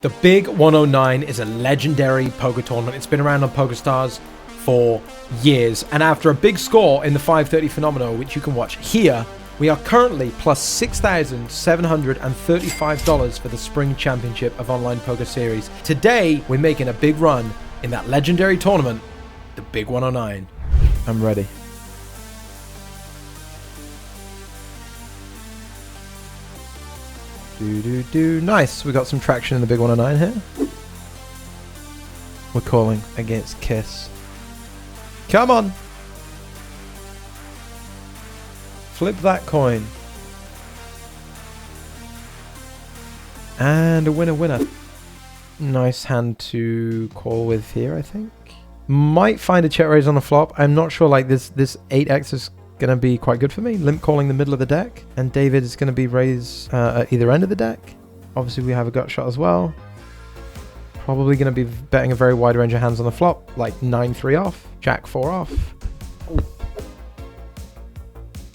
The Big 109 is a legendary poker tournament. It's been around on PokerStars for years. And after a big score in the 530 Phenomenal, which you can watch here, we are currently plus $6,735 for the Spring Championship of Online Poker Series. Today, we're making a big run in that legendary tournament, the Big 109. I'm ready. Nice. We got some traction in the Big 109 here. We're calling against Kiss. Come on. Flip that coin. And a winner. Nice hand to call with here, I think. Might find a check raise on the flop. I'm not sure, like this 8x is gonna be quite good for me. Limp calling the middle of the deck, and David is gonna be raised at either end of the deck. Obviously we have a gut shot as well. Probably gonna be betting a very wide range of hands on the flop, like 9-3 off, Jack 4 off. Ooh.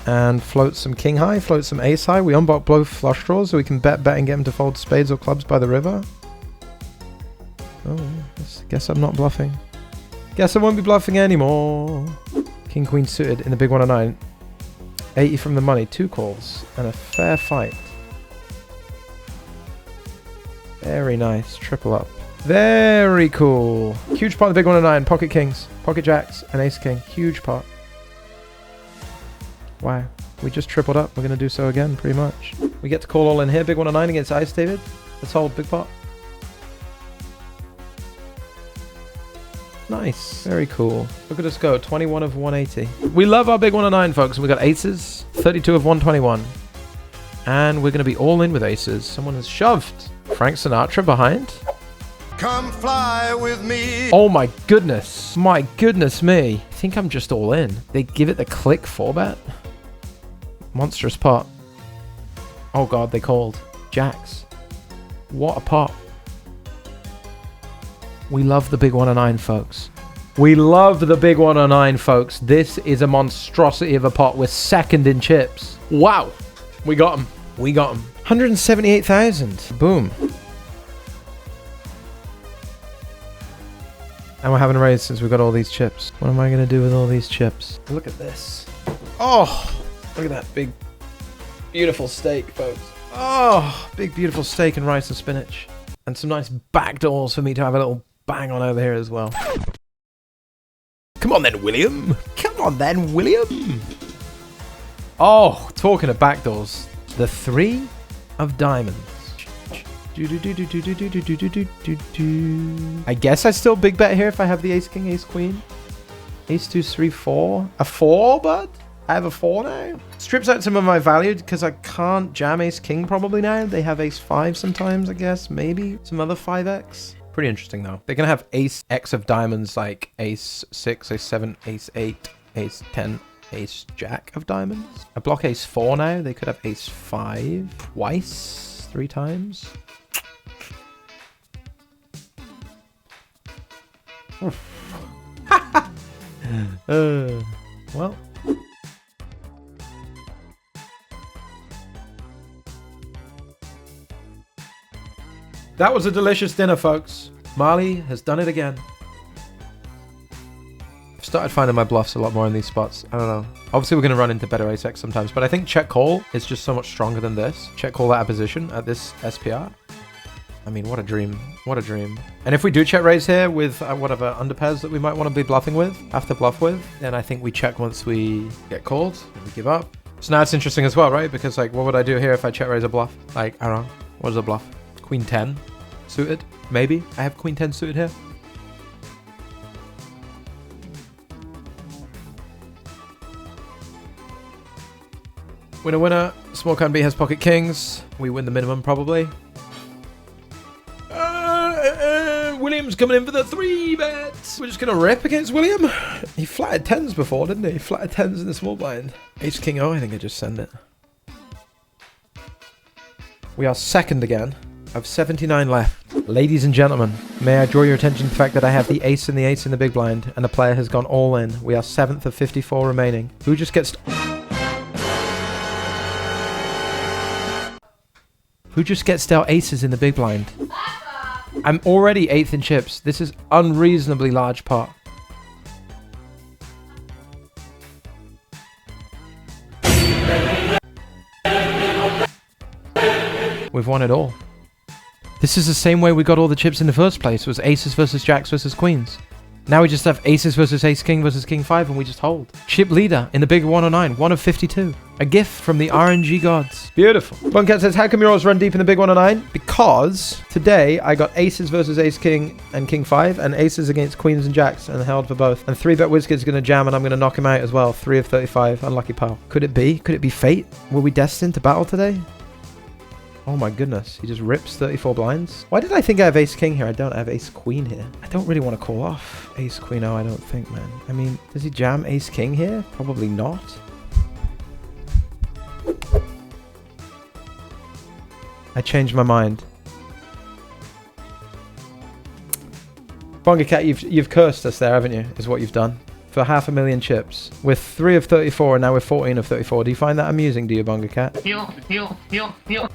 And float some king high, float some ace high. We unblock both flush draws, so we can bet and get him to fold spades or clubs by the river. Oh, guess I'm not bluffing. Guess I won't be bluffing anymore. King Queen suited in the Big 109. 80 from the money, 2 calls, and a fair fight. Very nice, triple up. Very cool. Huge pot in the Big 109, pocket kings, pocket jacks, and ace king. Huge pot. Wow, we just tripled up. We're going to do so again, pretty much. We get to call all in here, Big 109 against Ice David. Let's hold big pot. Nice. Very cool. Look at us go. 21 of 180. We love our Big 109, folks. We got aces. 32 of 121. And we're going to be all in with aces. Someone has shoved. Frank Sinatra behind. Come fly with me. Oh my goodness. My goodness me. I think I'm just all in. They give it the click 4-bet. Monstrous pot. Oh god, they called. Jacks. What a pot. We love the Big 109, folks. We love the Big 109, folks. This is a monstrosity of a pot. We're second in chips. Wow. We got him. We got him. 178,000. Boom. And we're having a raise since we got all these chips. What am I going to do with all these chips? Look at this. Oh, look at that big, beautiful steak, folks. Oh, big, beautiful steak and rice and spinach. And some nice backdoors for me to have a little bang on over here as well. Come on then, William. Come on then, William. Oh, talking of backdoors. The 3 of diamonds. I guess I still big bet here if I have the ace king, ace queen. Ace 2, 3, 4. A 4, bud? I have a 4 now. Strips out some of my value because I can't jam ace king probably now. They have ace 5 sometimes, I guess. Maybe some other 5x. Pretty interesting though. They're gonna have ace x of diamonds like ace 6, ace 7, ace 8, ace 10, ace jack of diamonds. I block ace 4 now. They could have ace 5 twice, 3 times. Well. That was a delicious dinner, folks. Marley has done it again. I've started finding my bluffs a lot more in these spots. I don't know. Obviously, we're going to run into better ace-x sometimes, but I think check call is just so much stronger than this. Check call that position at this SPR. I mean, what a dream. What a dream. And if we do check raise here with whatever underpairs that we might want to be bluffing with, have to bluff with, then I think we check once we get called and we give up. So now it's interesting as well, right? Because, like, what would I do here if I check raise a bluff? Like, I don't know. What is a bluff? Queen 10 suited, maybe. I have Queen 10 suited here. Winner, winner. Small can B has pocket kings. We win the minimum probably. William's coming in for the 3 bets. We're just gonna rip against William. He flatted 10s before, didn't he? He flatted 10s in the small blind. Ace king O, I think I just send it. We are second again. I have 79 left. Ladies and gentlemen, may I draw your attention to the fact that I have the ace and the ace in the big blind, and the player has gone all in. We are 7th of 54 remaining. Who just gets... Who just gets dealt aces in the big blind? I'm already 8th in chips. This is unreasonably large pot. We've won it all. This is the same way we got all the chips in the first place. It was aces versus jacks versus queens. Now we just have aces versus ace king versus king 5 and we just hold. Chip leader in the big 109. 1 of 52. A gift from the RNG gods. Beautiful. Buncat says, how come you always run deep in the big 109? Because today I got aces versus ace king and king 5 and aces against queens and jacks and held for both. And 3-bet WizKid's going to jam and I'm going to knock him out as well. 3 of 35. Unlucky pal. Could it be? Could it be fate? Were we destined to battle today? Oh my goodness, he just rips 34 blinds. Why did I think I have ace king here? I don't have ace queen here. I don't really want to call off ace queen. Oh, I don't think, man. I mean, does he jam ace king here? Probably not. I changed my mind. Bonga Cat, you've cursed us there, haven't you? Is what you've done. For 500,000 chips. We're 3 of 34 and now we're 14 of 34. Do you find that amusing, do you, Bonga Cat? Do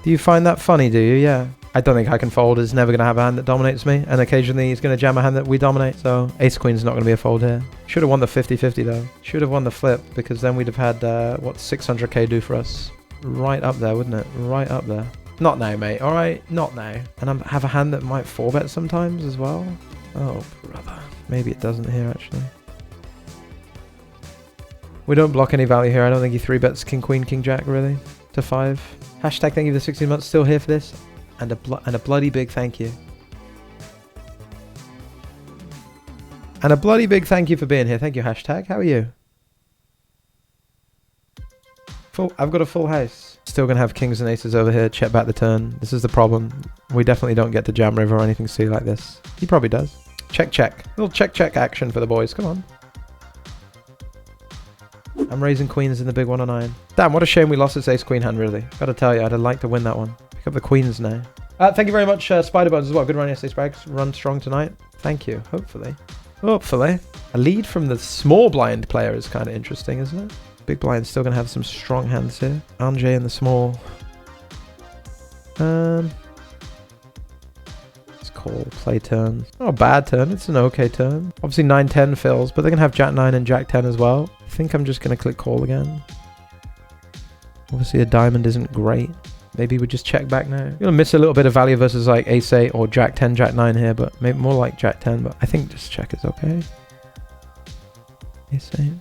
you find that funny, do you? Yeah. I don't think I can fold. It's never going to have a hand that dominates me. And occasionally he's going to jam a hand that we dominate. So ace queen's not going to be a fold here. Should have won the 50-50 though. Should have won the flip because then we'd have had, what 600k do for us? Right up there, wouldn't it? Right up there. Not now, mate. All right? Not now. And I have a hand that might 4-bet sometimes as well. Oh, brother. Maybe it doesn't here, actually. We don't block any value here. I don't think he 3-bets king, queen, king, jack, really. To 5. Hashtag thank you for the 16 months. Still here for this. And a bloody big thank you. And a bloody big thank you for being here. Thank you, hashtag. How are you? I've got a full house. Still going to have kings and aces over here. Check back the turn. This is the problem. We definitely don't get to jam river or anything silly like this. He probably does. Check, check. A little check, check action for the boys. Come on. I'm raising queens in the big 109. Damn, what a shame we lost this ace queen hand, really. Gotta tell you, I'd have liked to win that one. Pick up the queens now. Thank you very much, Spiderbones as well. Good run yesterday, Sprags. Run strong tonight. Thank you. Hopefully. Hopefully. A lead from the small blind player is kind of interesting, isn't it? Big blind's still gonna have some strong hands here. Anjay in the small. Let's call play turn. Not a bad turn. It's an okay turn. Obviously 9-10 fills, but they're gonna have jack 9 and jack 10 as well. I think I'm just going to click call again. Obviously a diamond isn't great. Maybe we just check back now. You're going to miss a little bit of value versus like ace 8 or jack 10, jack 9 here, but maybe more like jack 10, but I think just check is okay. Ace 8.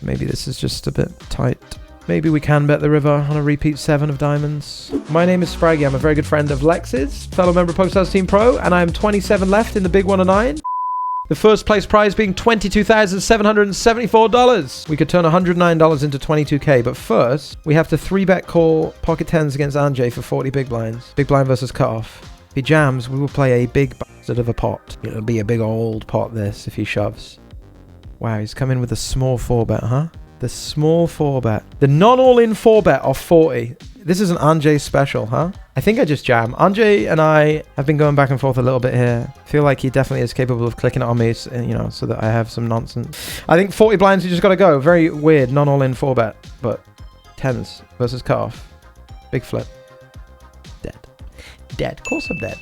Maybe this is just a bit tight. Maybe we can bet the river on a repeat 7 of diamonds. My name is Spraggy. I'm a very good friend of Lex's, fellow member of Posthouse Team Pro, and I'm 27 left in the big 109. The first place prize being $22,774. We could turn $109 into 22k, but first, we have to 3-bet call pocket 10s against Anjay for 40 big blinds. Big blind versus cutoff. If he jams, we will play a big bastard of a pot. It'll be a big old pot, this, if he shoves. Wow, he's come in with a small 4-bet, huh? The small 4-bet. The non-all-in 4-bet of 40. This is an Anjay special, huh? I think I just jam. Anjay and I have been going back and forth a little bit here. Feel like he definitely is capable of clicking it on me, you know, so that I have some nonsense. I think 40 blinds, you just got to go. Very weird, non-all-in 4-bet. But 10s versus cutoff. Big flip. Dead. Dead. Of course I'm dead.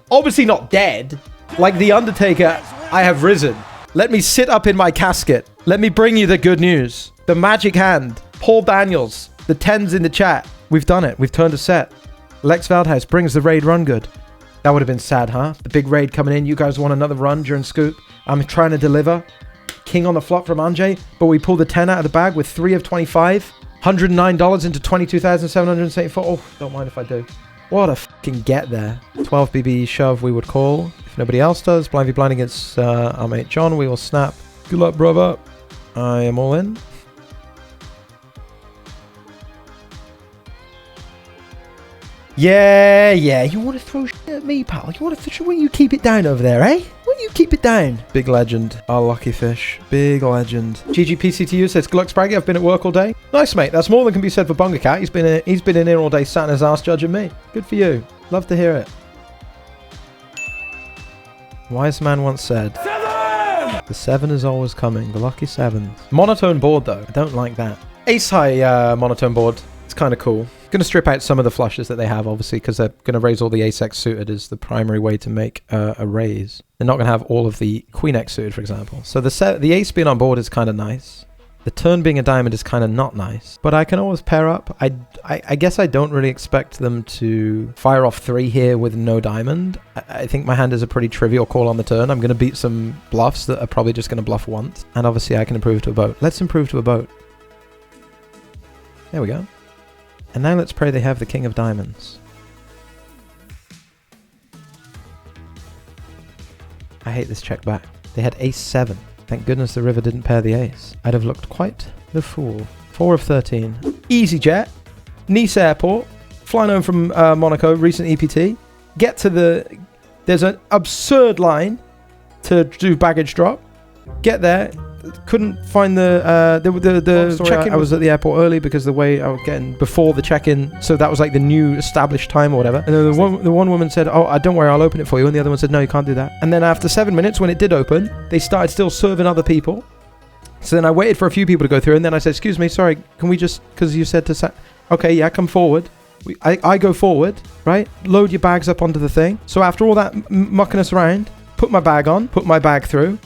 Obviously not dead. Like the Undertaker, I have risen. Let me sit up in my casket. Let me bring you the good news. The magic hand. Paul Daniels. The 10s in the chat. We've done it. We've turned a set. Lex Veldhuis brings the raid run good. That would have been sad, huh? The big raid coming in. You guys want another run during scoop. I'm trying to deliver. King on the flop from Anjay. But we pull the 10 out of the bag with 3 of 25. $109 into 22,774. Oh, don't mind if I do. What a fucking get there. 12 BB shove we would call. If nobody else does. Blind v blind against our mate John. We will snap. Good luck, brother. I am all in. Yeah. You want to throw shit at me, pal? You want you keep it down over there, eh? Why you keep it down? Big legend. Our lucky fish. Big legend. GGPCTU says, good luck, Spraggy. I've been at work all day. Nice, mate. That's more than can be said for Bunga Cat. He's been in here all day, sat in his ass judging me. Good for you. Love to hear it. Wise man once said, 7! The 7 is always coming. The lucky 7s. Monotone board, though. I don't like that. Ace high monotone board. kind of cool. Going to strip out some of the flushes that they have, obviously, because they're going to raise all the ace-x suited is the primary way to make a raise. They're not going to have all of the queen-x suited, for example. So the ace being on board is kind of nice. The turn being a diamond is kind of not nice. But I can always pair up. I guess I don't really expect them to fire off 3 here with no diamond. I think my hand is a pretty trivial call on the turn. I'm going to beat some bluffs that are probably just going to bluff once. And obviously I can improve to a boat. Let's improve to a boat. There we go. And now let's pray they have the king of diamonds. I hate this check back. They had ace 7. Thank goodness the river didn't pair the ace. I'd have looked quite the fool. 4 of 13. Easy jet. Nice airport. Flying home from Monaco, recent EPT. Get to the... There's an absurd line to do baggage drop. Get there. Couldn't find the check-in. I was at the airport early because the way I was getting before the check-in, so that was like the new established time or whatever. And then the one woman said, "Oh, don't worry, I'll open it for you." And the other one said, "No, you can't do that." And then after 7 minutes, when it did open, they started still serving other people. So then I waited for a few people to go through, and then I said, "Excuse me, sorry, can we just?" Because you said to okay, yeah, come forward. I go forward, right? Load your bags up onto the thing. So after all that mucking us around, put my bag on, put my bag through.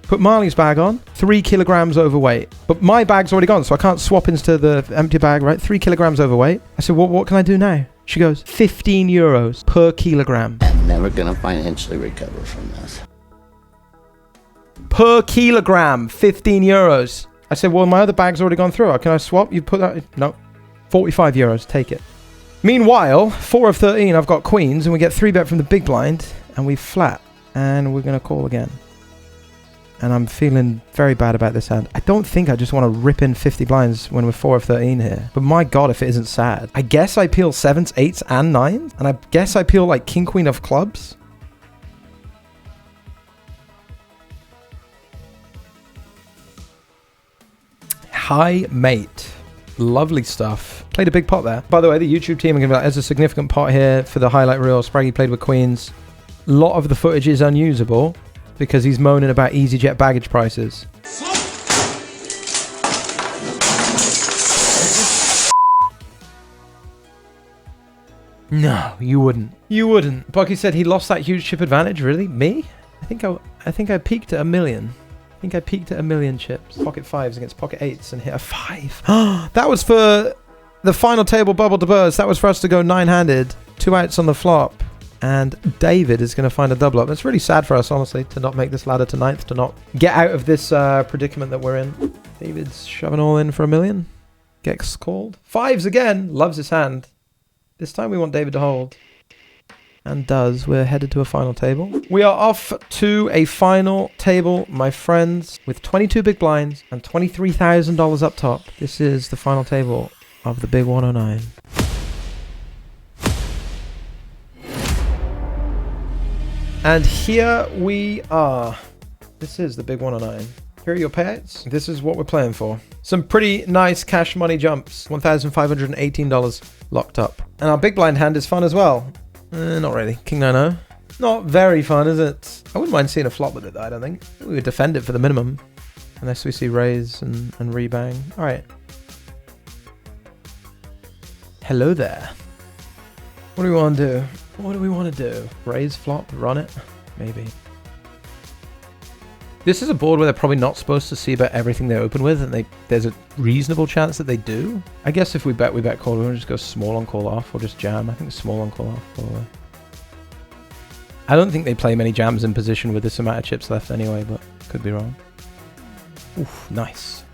Put Marley's bag on, 3 kilograms overweight. But my bag's already gone, so I can't swap into the empty bag, right? 3 kilograms overweight. I said, what can I do now? She goes, 15 euros per kilogram. I'm never going to financially recover from this. Per kilogram, 15 euros. I said, well, my other bag's already gone through. Can I swap? You put that? No. 45 euros, take it. Meanwhile, 4 of 13, I've got queens, and we get 3 bet from the big blind, and we flat. And we're going to call again. And I'm feeling very bad about this hand. I don't think I just want to rip in 50 blinds when we're 4 of 13 here. But my God, if it isn't sad. I guess I peel 7s, 8s, and 9s. And I guess I peel like king, queen of clubs. High mate. Lovely stuff. Played a big pot there. By the way, the YouTube team are going to be like, there's a significant pot here for the highlight reel. Spraggy played with queens. A lot of the footage is unusable. Because he's moaning about EasyJet baggage prices. No, you wouldn't. You wouldn't. Bucky said he lost that huge chip advantage. Really? Me? I think I peaked at 1 million. I think I peaked at 1 million chips. Pocket 5s against pocket 8s and hit a 5. That was for the final table bubble to burst. That was for us to go 9-handed. 2 outs on the flop. And David is going to find a double up. It's really sad for us, honestly, to not make this ladder to 9th, to not get out of this predicament that we're in. David's shoving all in for 1 million. Gets called. 5s again. Loves his hand. This time we want David to hold. And does. We're headed to a final table. We are off to a final table, my friends, with 22 big blinds and $23,000 up top. This is the final table of the big 109. And here we are. This is the big 109. Here are your payouts. This is what we're playing for. Some pretty nice cash money jumps. $1,518 locked up. And our big blind hand is fun as well. Not really. King 9-0. Not very fun, is it? I wouldn't mind seeing a flop with it, though, I don't think. We would defend it for the minimum. Unless we see raise and rebang. All right. Hello there. What do we want to do? What do we want to do? Raise, flop, run it? Maybe. This is a board where they're probably not supposed to see about everything they open with, and there's a reasonable chance that they do. I guess if we bet call, we want to just go small on call off, or just jam. I think small on call off, probably. I don't think they play many jams in position with this amount of chips left anyway, but could be wrong. Oof, nice.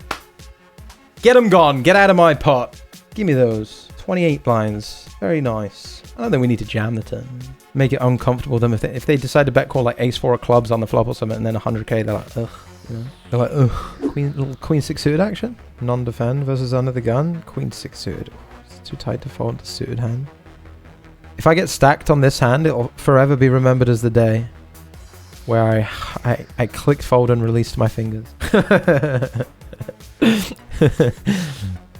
Get them gone. Get out of my pot. Give me those. 28 blinds. Very nice. I don't think we need to jam the turn. Make it uncomfortable with them. If they decide to bet call like ace 4 of clubs on the flop or something and then 100k, they're like, ugh. You know? They're like, ugh. Little queen 6 suited action. Non-defend versus under the gun. Queen 6 suited. It's too tight to fold to suited hand. If I get stacked on this hand, it'll forever be remembered as the day where I clicked fold and released my fingers.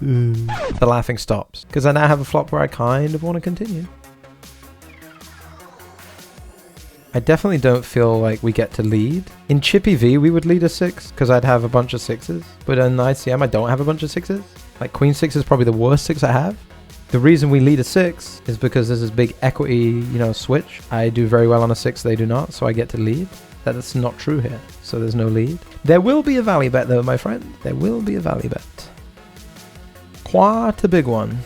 The laughing stops because I now have a flop where I kind of want to continue. I definitely don't feel like we get to lead. In Chippy V, we would lead a 6 because I'd have a bunch of 6s. But in ICM, I don't have a bunch of 6s. Like queen six is probably the worst six I have. The reason we lead a six is because there's this big equity, you know, switch. I do very well on a six, they do not, so I get to lead. That's not true here, so there's no lead. There will be a value bet though, my friend. There will be a value bet. Quite a big one.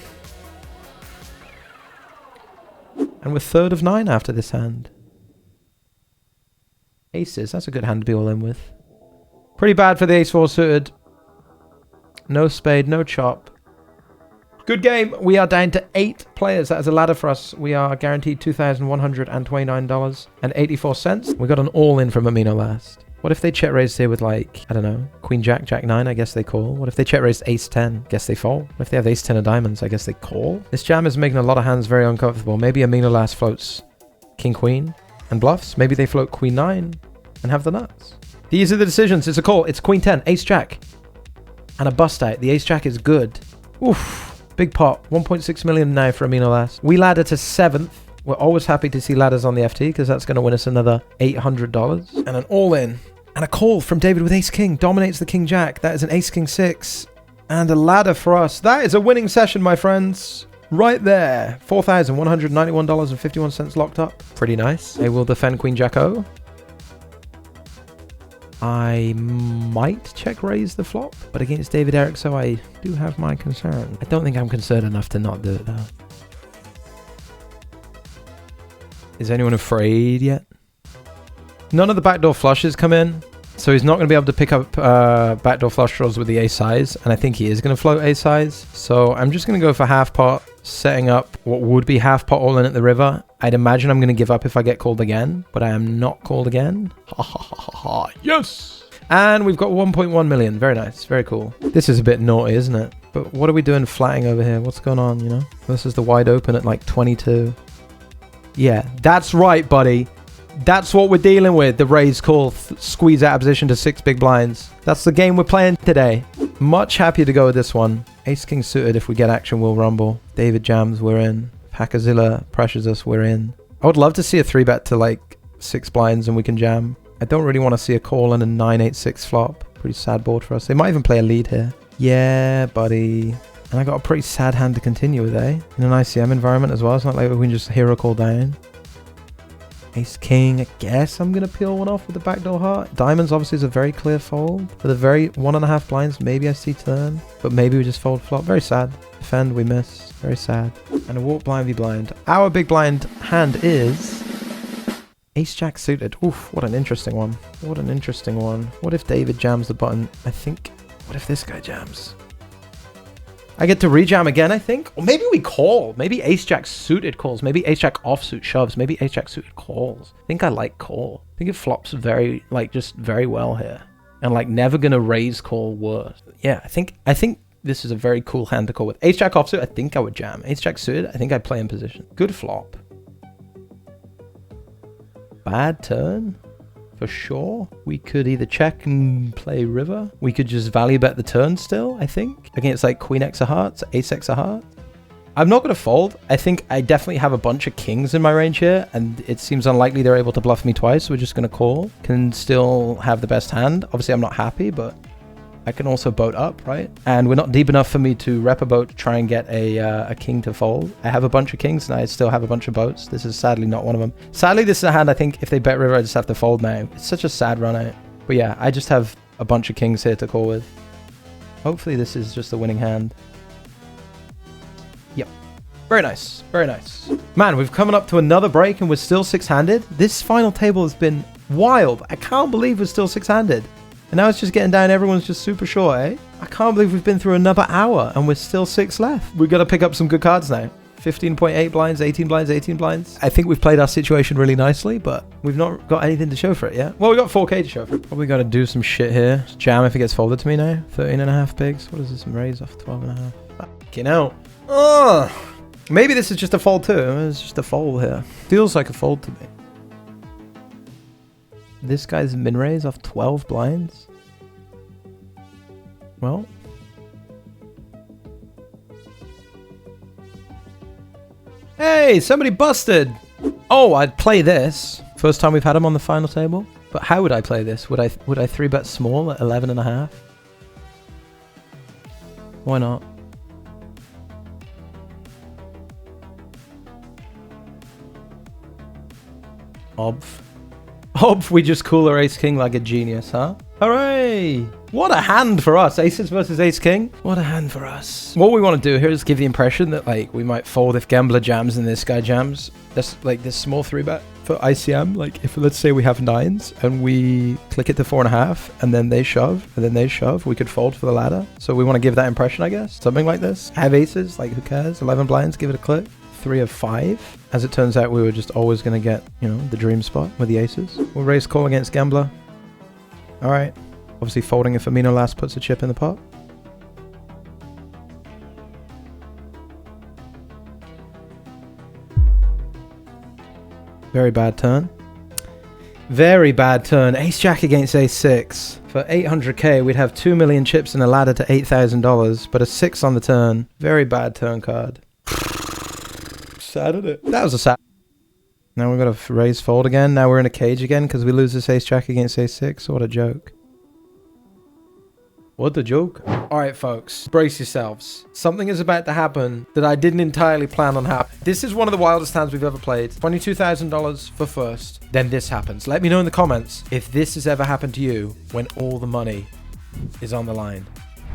And we're third of 9 after this hand. Aces, that's a good hand to be all in with. Pretty bad for the ace four suited. No spade, no chop. Good game. We are down to 8 players. That is a ladder for us. We are guaranteed $2,129.84. We got an all-in from Amino last. What if they check raised here with like, I don't know, Queen Jack, Jack 9, I guess they call. What if they check raised Ace 10? Guess they fold. What if they have Ace 10 of diamonds? I guess they call. This jam is making a lot of hands very uncomfortable. Maybe Amino last floats King Queen and bluffs. Maybe they float Queen 9 and have the nuts. These are the decisions. It's a call. It's Queen 10, Ace Jack, and a bust out. The Ace Jack is good. Oof. Big pot. 1.6 million now for Amino last. We ladder to 7th. We're always happy to see ladders on the FT because that's going to win us another $800. And an all-in. And a call from David with Ace King. Dominates the King Jack. That is an Ace King 6. And a ladder for us. That is a winning session, my friends. Right there. $4,191.51 locked up. Pretty nice. I will defend Queen Jack O. I might check raise the flop, but against David Eric, so I do have my concern. I don't think I'm concerned enough to not do it though. Is anyone afraid yet? None of the backdoor flushes come in, so he's not going to be able to pick up backdoor flush draws with the ace size, and I think he is going to float ace size. So I'm just going to go for half pot, setting up what would be half pot all in at the river. I'd imagine I'm going to give up if I get called again, but I am not called again. Ha ha ha ha ha. Yes! And we've got 1.1 million. Very nice. Very cool. This is a bit naughty, isn't it? But what are we doing flatting over here? What's going on, you know? This is the wide open at like 22. Yeah, that's right, buddy. That's what we're dealing with. The raise call, squeeze out of position to 6 big blinds. That's the game we're playing today. Much happier to go with this one. Ace King suited. If we get action, we'll rumble. David jams, we're in. Packazilla pressures us, we're in. I would love to see a 3-bet to like 6 blinds and we can jam. I don't really want to see a call and a 9-8-6 flop. Pretty sad board for us. They might even play a lead here. Yeah, buddy. And I got a pretty sad hand to continue with, eh? In an ICM environment as well. It's not like we can just hero call down. Ace King, I guess I'm going to peel one off with the backdoor heart. Diamonds obviously is a very clear fold. For the very 1.5 blinds, maybe I see turn. But maybe we just fold flop. Very sad. Defend, we miss. Very sad. And a walk blind v blind. Our big blind hand is Ace Jack suited. Oof, what an interesting one. What an interesting one. What if David jams the button? I think, what if this guy jams? I get to rejam again, I think. Or maybe we call. Maybe Ace Jack suited calls. Maybe Ace Jack offsuit shoves. Maybe Ace Jack suited calls. I think I like call. I think it flops very, like, just very well here. And, like, never gonna raise call worse. Yeah, I think this is a very cool hand to call with. Ace Jack offsuit, I think I would jam. Ace Jack suited, I think I'd play in position. Good flop. Bad turn. For sure. We could either check and play river. We could just value bet the turn still, I think. Against like Queen X of hearts, Ace X of hearts. I'm not going to fold. I think I definitely have a bunch of kings in my range here, and it seems unlikely they're able to bluff me twice, so we're just going to call. Can still have the best hand. Obviously, I'm not happy, but I can also boat up, right? And we're not deep enough for me to rep a boat to try and get a king to fold. I have a bunch of kings, and I still have a bunch of boats. This is sadly not one of them. Sadly, this is a hand I think if they bet river, I just have to fold now. It's such a sad run out. But yeah, I just have a bunch of kings here to call with. Hopefully, this is just a winning hand. Yep. Very nice. Very nice. Man, we've coming up to another break, and we're still 6-handed. This final table has been wild. I can't believe we're still 6-handed. And now it's just getting down. Everyone's just super short, eh? I can't believe we've been through another hour and we're still 6 left. We've got to pick up some good cards now. 15.8 blinds, 18 blinds, 18 blinds. I think we've played our situation really nicely, but we've not got anything to show for it yet. Well, we got 4K to show for it. Probably got to do some shit here. Jam if it gets folded to me now. 13.5 bigs. What is this? Raise off 12.5. Fucking hell. Ugh. Maybe this is just a fold too. It's just a fold here. Feels like a fold to me. This guy's min raise off 12 blinds. Well. Hey, somebody busted. Oh, I'd play this. First time we've had him on the final table. But how would I play this? Would I 3-bet small at 11.5? Why not? Obv, we just call our ace king like a genius, huh? Hooray! What a hand for us. Aces versus ace king. What a hand for us. What we want to do here is give the impression that like we might fold if gambler jams and this guy jams. That's like this small 3-bet for ICM. Like if let's say we have 9s and we click it to 4.5 and then they shove and then they shove, we could fold for the ladder. So we want to give that impression, I guess. Something like this. Have aces, like who cares? 11 blinds, give it a click. 3 of 5. As it turns out, we were just always going to get, you know, the dream spot with the aces. We'll raise call against gambler. All right. Obviously folding if Amino last puts a chip in the pot. Very bad turn. Very bad turn. Ace Jack against Ace 6. For 800k, we'd have 2 million chips and a ladder to $8,000, but a 6 on the turn. Very bad turn card. Sad, isn't it? That was a sad. Now we've got to raise fold again. Now we're in a cage again because we lose this Ace Jack against Ace 6. What a joke. What a joke. All right, folks, brace yourselves. Something is about to happen that I didn't entirely plan on happening. This is one of the wildest hands we've ever played. $22,000 for first. Then this happens. Let me know in the comments if this has ever happened to you when all the money is on the line.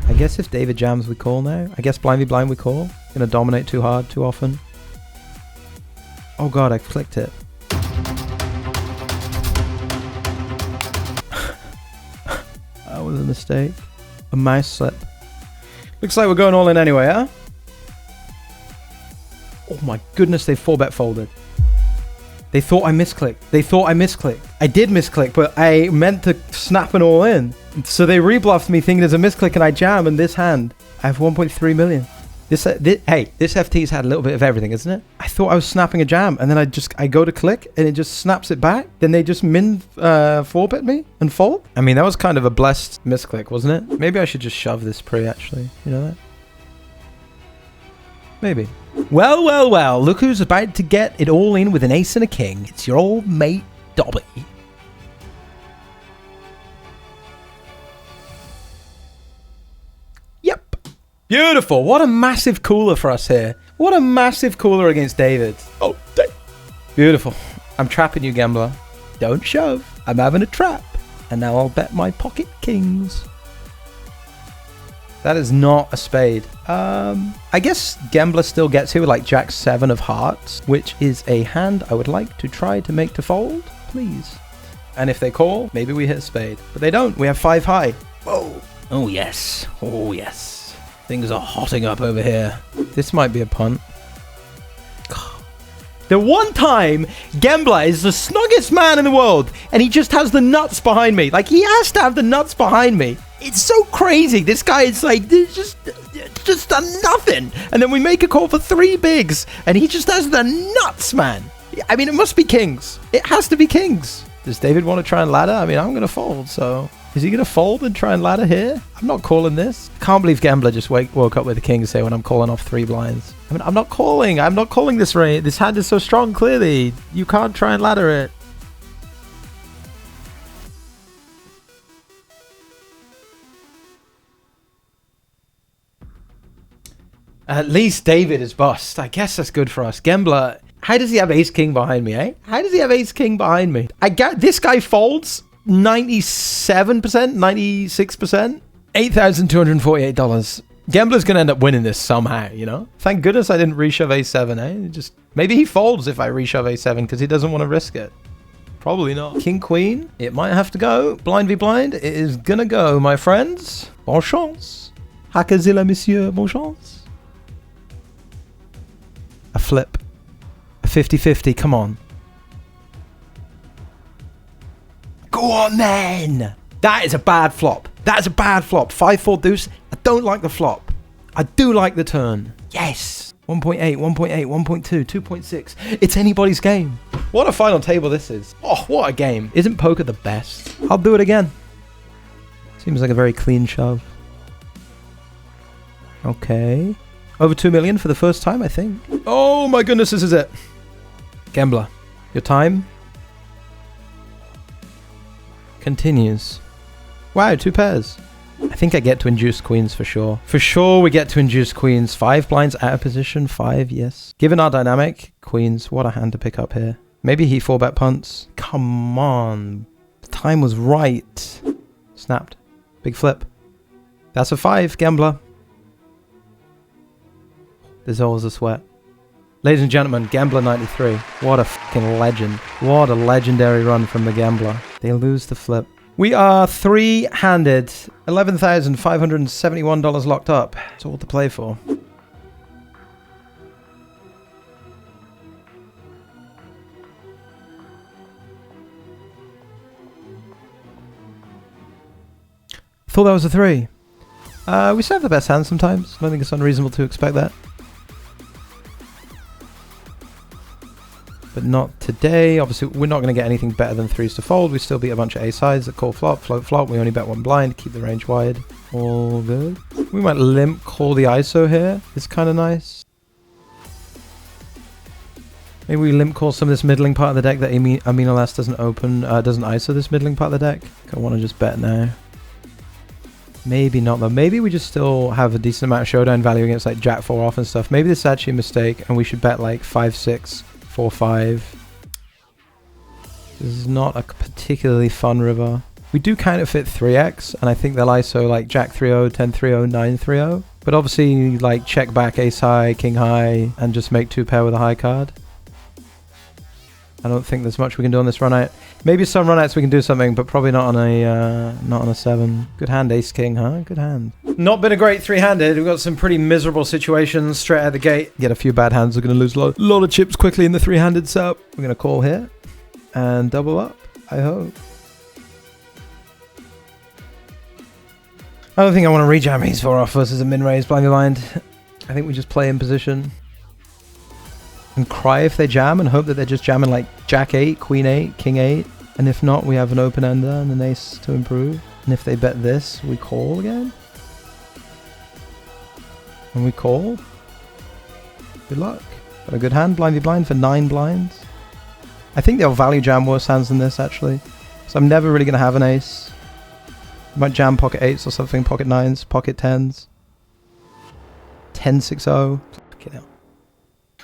I guess if David jams, we call now. I guess blind v blind we call. Gonna dominate too hard, too often. Oh god, I clicked it. That was a mistake. A mouse slip. Looks like we're going all in anyway, huh? Oh my goodness, they 4-bet folded. They thought I misclicked. I did misclick, but I meant to snap an all in. So they rebluffed me thinking there's a misclick and I jam in this hand. I have 1.3 million. This FT's had a little bit of everything, isn't it? I thought I was snapping a jam, and then I go to click, and it just snaps it back. Then they just 4-bet me and fold. I mean, that was kind of a blessed misclick, wasn't it? Maybe I should just shove this pre, actually. You know that? Maybe. Well, well, well. Look who's about to get it all in with an ace and a king. It's your old mate, Dobby. Beautiful. What a massive cooler for us here. What a massive cooler against David. Oh, dang. Beautiful. I'm trapping you, gambler. Don't shove. I'm having a trap. And now I'll bet my pocket kings. That is not a spade. I guess gambler still gets here with like Jack 7 of hearts, which is a hand I would like to try to make to fold, please. And if they call, maybe we hit a spade. But they don't. We have 5 high. Whoa. Oh, yes. Oh, yes. Things are hotting up over here. This might be a punt. The one time Gambler is the snuggest man in the world and he just has the nuts behind me. Like, he has to have the nuts behind me. It's so crazy. This guy is like, just done nothing. And then we make a call for 3 bigs and he just has the nuts, man. I mean, it must be kings. It has to be kings. Does David want to try and ladder? I mean, I'm going to fold, so... Is he going to fold and try and ladder here? I'm not calling this. Can't believe Gambler just woke up with the kings here when I'm calling off 3 blinds. I mean, I'm not calling this range. This hand is so strong, clearly. You can't try and ladder it. At least David is bust. I guess that's good for us. Gambler, how does he have ace king behind me, eh? How does he have ace king behind me? This guy folds 97%, 96%, $8,248. Gambler's gonna end up winning this somehow, you know? Thank goodness I didn't reshove a7, eh? Maybe he folds if I reshove a7 because he doesn't want to risk it. Probably not. King queen, it might have to go. Blind v blind, it is gonna go, my friends. Bon chance. Hakazilla, monsieur, bon chance. A flip. A 50-50, come on. Go on then! That is a bad flop. That is a bad flop. 5-4 deuce. I don't like the flop. I do like the turn. Yes! 1.8, 1.8, 1.2, 2.6. It's anybody's game. What a final table this is. Oh, what a game. Isn't poker the best? I'll do it again. Seems like a very clean shove. Okay. Over 2 million for the first time, I think. Oh my goodness, this is it. Gambler, your time continues. Wow, 2 pairs. I think I get to induce queens for sure. For sure we get to induce queens. 5 blinds out of position. 5, yes. Given our dynamic, queens, what a hand to pick up here. Maybe he 4-bet punts. come on. The time was right. Snapped. Big flip. That's a 5, gambler. There's always a sweat. Ladies and gentlemen, Gambler 93. What a fucking legend. What a legendary run from the Gambler. They lose the flip. We are 3-handed. $11,571 locked up. That's all to play for. Thought that was a 3. We still have the best hand sometimes. I don't think it's unreasonable to expect that. But not today. Obviously, we're not going to get anything better than 3s to fold. We still beat a bunch of A-sides that call flop, float flop. We only bet 1 blind, keep the range wide. All good. We might limp call the ISO here. It's kind of nice. Maybe we limp call some of this middling part of the deck that Amino doesn't open, doesn't ISO this middling part of the deck. I want to just bet now. Maybe not though. Maybe we just still have a decent amount of showdown value against like Jack 4 off and stuff. Maybe this is actually a mistake and we should bet like 5-6, 4-5. This is not a particularly fun river. We do kind of fit 3x and I think they'll ISO like Jack 3-0, 10-3-0, 9-3-0. But obviously like check back ace high, king high and just make 2 pair with a high card. I don't think there's much we can do on this run out. Maybe some run outs we can do something, but probably not on a 7. Good hand, ace king, huh? Good hand. Not been a great 3-handed. We've got some pretty miserable situations straight out the gate. Get a few bad hands. We're going to lose a lot of chips quickly in the 3-handed setup. We're going to call here and double up, I hope. I don't think I want to rejam ace 4 off versus a min raise blind blind. I think we just play in position. And cry if they jam and hope that they're just jamming like Jack 8, Queen 8, King 8. And if not, we have an open ender and an ace to improve. And if they bet this, we call again. And we call. Good luck. Got a good hand, blindy blind for 9 blinds. I think they'll value jam worse hands than this actually. So I'm never really going to have an ace. Might jam pocket 8s or something, pocket 9s, pocket 10s. 10-6-0. Okay, now.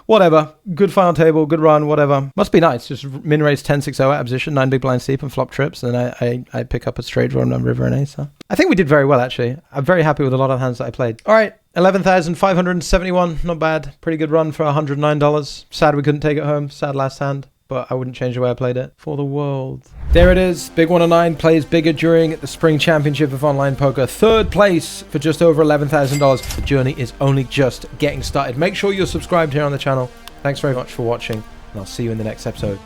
Whatever. Good final table, good run, whatever. Must be nice. Just min raise 10-6-0 out of position, 9 big blind steep and flop trips, and then I pick up a straight draw and river and ace. Huh? I think we did very well, actually. I'm very happy with a lot of hands that I played. All right, 11,571. Not bad. Pretty good run for $109. Sad we couldn't take it home. Sad last hand, but I wouldn't change the way I played it for the world. There it is. Big 109 plays bigger during the Spring Championship of Online Poker. 3rd place for just over $11,000. The journey is only just getting started. Make sure you're subscribed here on the channel. Thanks very much for watching, and I'll see you in the next episode.